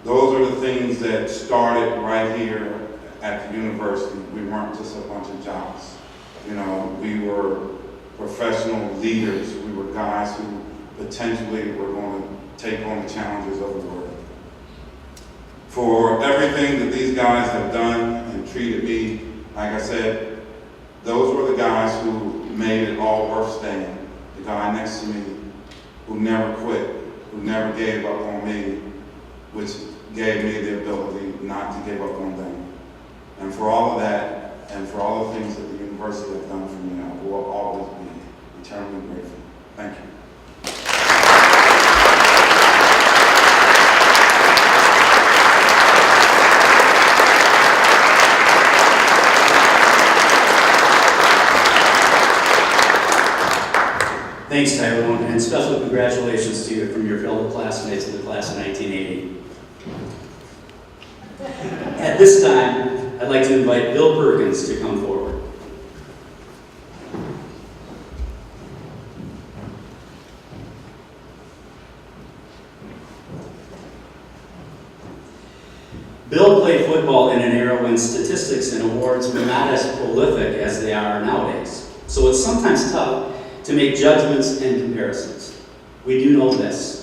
Those are the things that started right here at the university. We weren't just a bunch of jocks. You know, we were professional leaders. We were guys who potentially were going to take on the challenges of the world. For everything that these guys have done and treated me, like I said, those were the guys who made it all worth staying. The guy next to me who never quit, who never gave up on me, which gave me the ability not to give up on them. And for all of that, and for all the things that the university has done for me, I will always be eternally grateful. Thank you. Thanks, Tyrone, and special congratulations to you from your fellow classmates of the class of 1980. At this time, I'd like to invite Bill Perkins to come forward. Bill played football in an era when statistics and awards were not as prolific as they are nowadays, so it's sometimes tough to make judgments and comparisons. We do know this.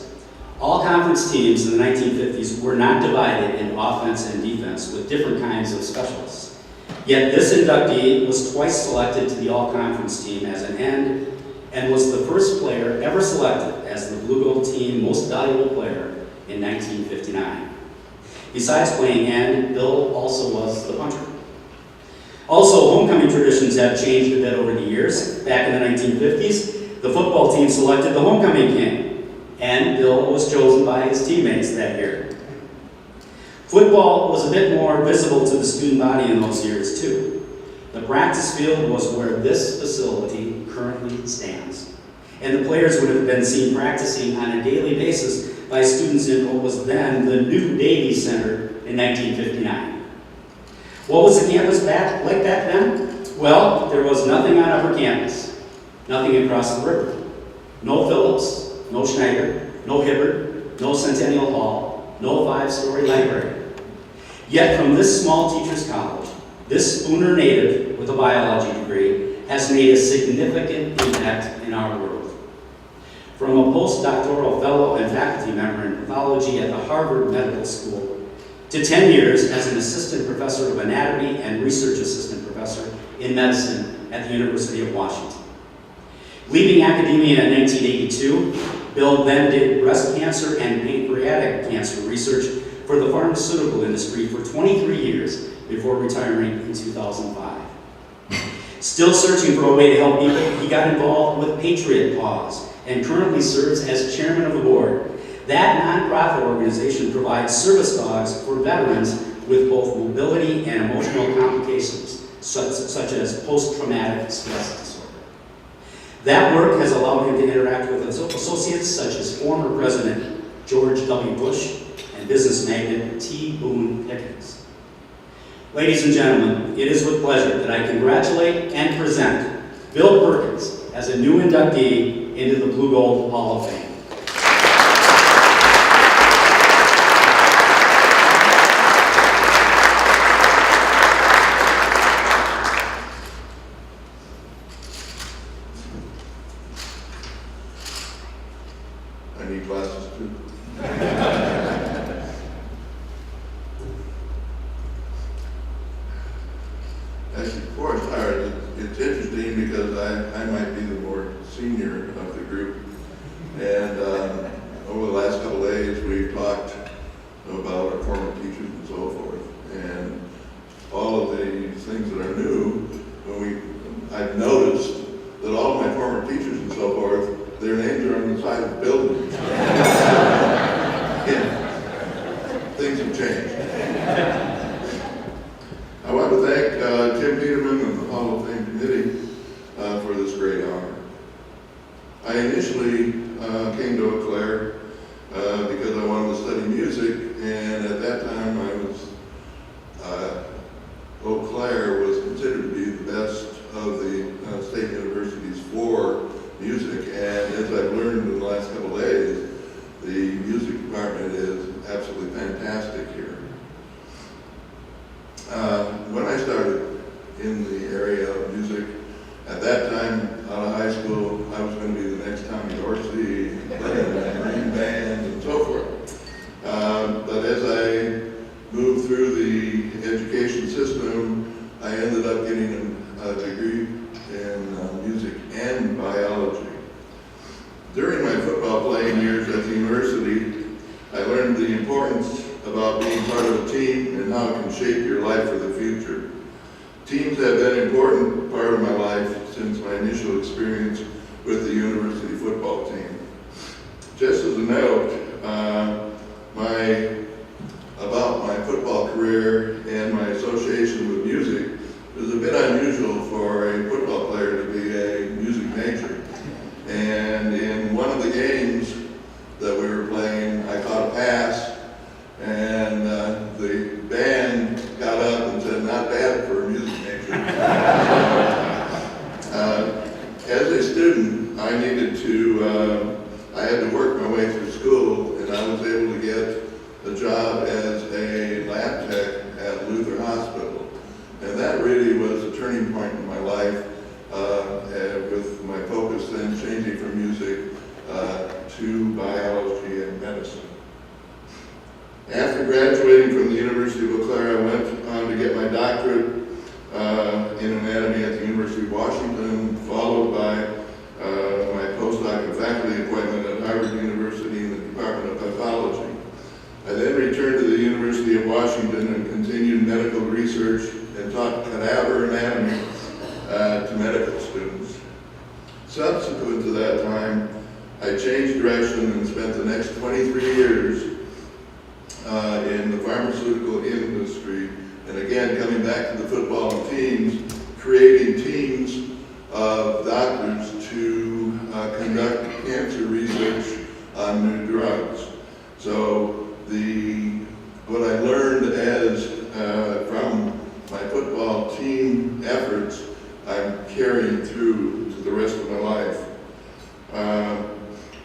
All conference teams in the 1950s were not divided in offense and defense with different kinds of specialists. Yet this inductee was twice selected to the all-conference team as an end and was the first player ever selected as the Blue Gold Team Most Valuable Player in 1959. Besides playing end, Bill also was the punter. Also, homecoming traditions have changed a bit over the years. Back in the 1950s, the football team selected the homecoming king, and Bill was chosen by his teammates that year. Football was a bit more visible to the student body in those years, too. The practice field was where this facility currently stands, and the players would have been seen practicing on a daily basis by students in what was then the new Davies Center in 1959. What was the campus like back then? Well, there was nothing on upper campus, nothing across the river. No Phillips, no Schneider, no Hibbert, no Centennial Hall, no 5-story library. Yet from this small teacher's college, this Spooner native with a biology degree has made a significant impact in our world. From a postdoctoral fellow and faculty member in pathology at the Harvard Medical School, to 10 years as an assistant professor of anatomy and research assistant professor in medicine at the University of Washington. Leaving academia in 1982, Bill then did breast cancer and pancreatic cancer research for the pharmaceutical industry for 23 years before retiring in 2005. Still searching for a way to help people, he got involved with Patriot Paws and currently serves as chairman of the board. That nonprofit organization provides service dogs for veterans with both mobility and emotional complications, such as post-traumatic stress disorder. That work has allowed him to interact with associates such as former President George W. Bush and business magnate T. Boone Pickens. Ladies and gentlemen, it is with pleasure that I congratulate and present Bill Perkins as a new inductee into the Blue Gold Hall of Fame. I need glasses too. Actually, before I started, it's interesting because I might be the more senior of the group. And over the last couple of days, we've talked about our former teachers and so forth. And all of the things that are new, I've noticed that all of my former teachers and so forth, their names are on the side of the building. Yeah, things have changed. I want to thank Tim Peterman and the Hall of Fame Committee for this great honor. I initially came to Eau Claire because I wanted to study music, and at that time Eau Claire was considered to be the best of the state universities for music, and as I've learned in the last couple of days, the music department is absolutely fantastic here. When I started in the area of music, at that time, out of high school, I was going to be the next Tommy Dorsey, playing in a green band and so forth. But as I moved through the education system, I ended up getting a degree in music and biology. During my football playing years at the university, I learned the importance about being part of a team and how it can shape your life for the future. Teams have been an important part of my life since my initial experience with the university football team. Just as a note, about my football career and my association with music, it was a bit unusual for a football player to be a music major. And in one of the games that we were playing, I caught a pass, and the band got up and said, "Not bad for a music major." As a student, I had to work my way through school, and I was able to get a job as a lab tech at Luther Hospital. And that really was a turning point in my life, with my focus then changing from music to biology and medicine. After graduating from the University of Eau Claire, I went on to get my doctorate in anatomy at the University of Washington, followed by my postdoctoral faculty appointment at Harvard University in the Department of Pathology. I then returned to the University of Washington and continued medical research and taught cadaver anatomy to medical students. Subsequent to that time, I changed direction and spent the next 23 years in the pharmaceutical industry, and again, coming back to the football and teams, creating teams of doctors to conduct cancer research on new drugs. what I learned from my football team efforts, I'm carrying through to the rest of my life.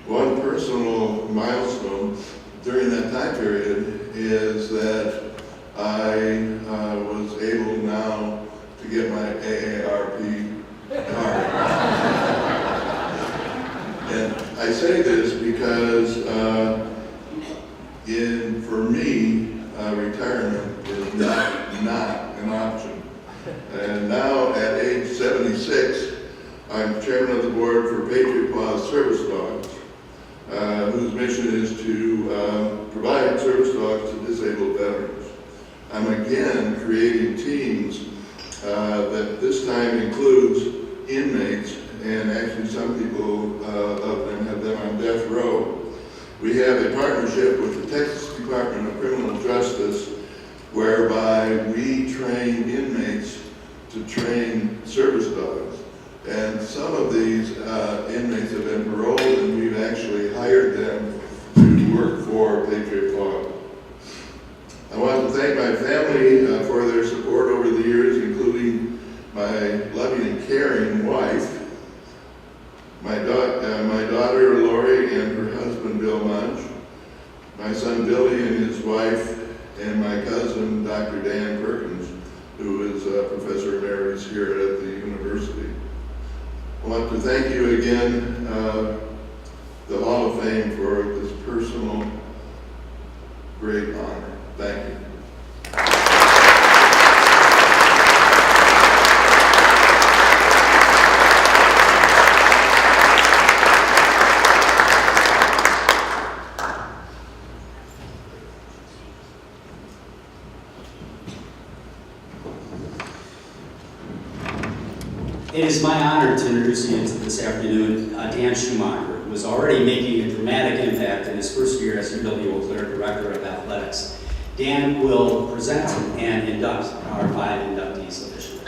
One personal milestone during that time period is that I was able now to get my AARP card. And I say this because for me, retirement is not an option. And now at age 76, I'm chairman of the board for Patriot Paws Service Dogs, whose mission is to provide service dogs to disabled veterans. I'm again creating teams that this time includes inmates, and actually some people of them have them on death row. We have a partnership with the Texas Department of Criminal Justice whereby we train inmates to train service dogs. And some of these inmates have been paroled, and we've actually hired them to work for Patriot Paw. I want to thank my family for their support over the years, including my loving and caring wife, my daughter Lori and her husband Bill Munch, my son Billy and his wife, and my cousin Dr. Dan Perkins, who is a professor emeritus here at the university. I want to thank you again, the Hall of Fame, for this personal great honor. Thank you. It is my honor to introduce you to this afternoon Dan Schumacher, who is already making a dramatic impact in his first year as UW-Eau Director of Athletics. Dan will present and induct our 5 inductees officially.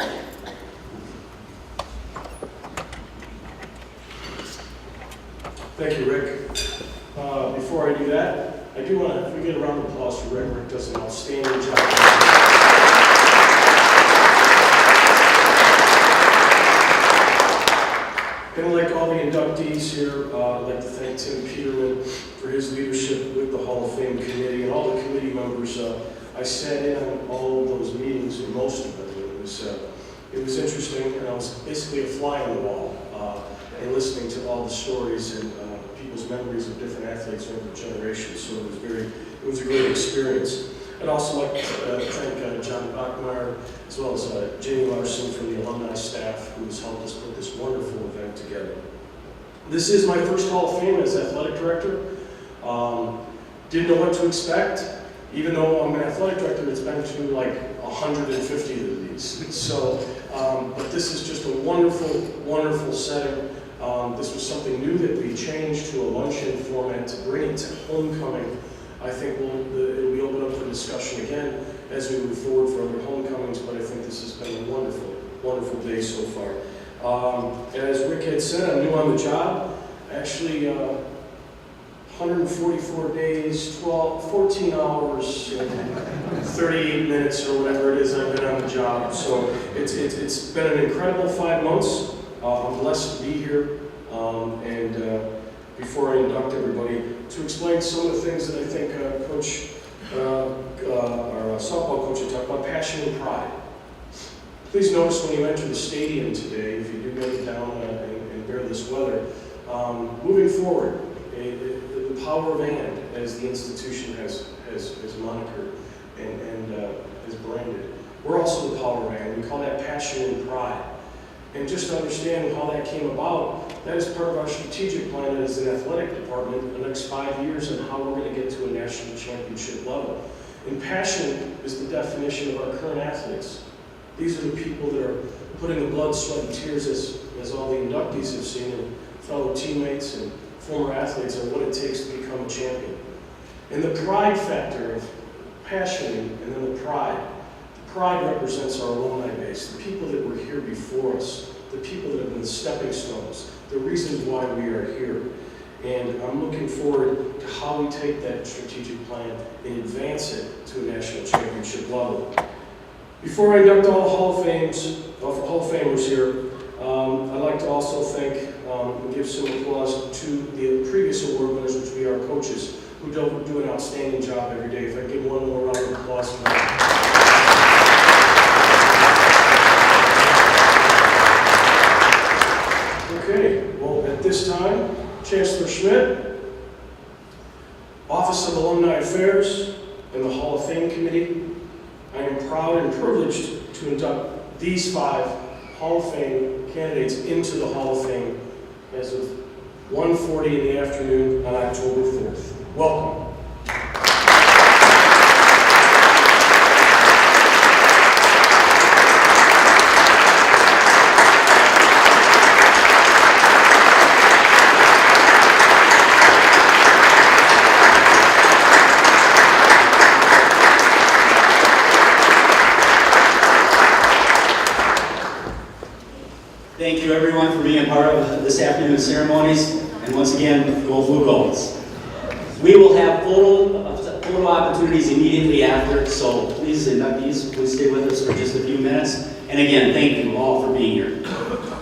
Thank you, Rick. Before I do that, I do want to get a round of applause for Rick. Rick does an outstanding job. And like all the inductees here, I'd like to thank Tim Peterman for his leadership with the Hall of Fame committee and all the committee members. I sat in on all of those meetings, or most of them. It was interesting, and I was basically a fly on the wall and listening to all the stories and people's memories of different athletes over the generations. So it was a great experience. I'd also like to thank John Bachmeyer, as well as Jamie Larson from the alumni staff, who has helped us put this wonderful event together. This is my first Hall of Fame as athletic director. Didn't know what to expect. Even though I'm an athletic director, it's been to like 150 of these. So, but this is just a wonderful, wonderful setting. This was something new that we changed to a luncheon format to bring it to homecoming. I think it'll be open up for discussion again as we move forward for other homecomings, but I think this has been a wonderful, wonderful day so far. As Rick had said, I'm new on the job. Actually, 144 days, 14 hours, and 38 minutes or whatever it is I've been on the job. So it's been an incredible 5 months. I'm blessed to be here. Before I induct everybody, to explain some of the things that I think our softball coach had talked about, passion and pride. Please notice when you enter the stadium today, if you do make it down and bear this weather, moving forward, the power of and, as the institution has monikered and has branded. We're also the power of and. We call that passion and pride. And just understanding how that came about, that is part of our strategic plan as an athletic department the next 5 years and how we're going to get to a national championship level. And passion is the definition of our current athletes. These are the people that are putting the blood, sweat, and tears, as all the inductees have seen, and fellow teammates and former athletes, on what it takes to become a champion. And the pride factor of passion and then the pride. Pride represents our alumni base, the people that were here before us, the people that have been stepping stones, the reasons why we are here. And I'm looking forward to how we take that strategic plan and advance it to a national championship level. Before I induct all the Hall of Famers here, I'd like to also thank and give some applause to the previous award winners, which we are coaches, who do an outstanding job every day. If I give one more round of applause for them. Okay, well, at this time, Chancellor Schmidt, Office of Alumni Affairs, and the Hall of Fame Committee, I am proud and privileged to induct these 5 Hall of Fame candidates into the Hall of Fame as of 1:40 in the afternoon on October 4th. Welcome. Thank you everyone for being a part of this afternoon's ceremonies, and once again, go Blue Goals. We will have photo opportunities immediately after, so please, inductees, please stay with us for just a few minutes. And again, thank you all for being here.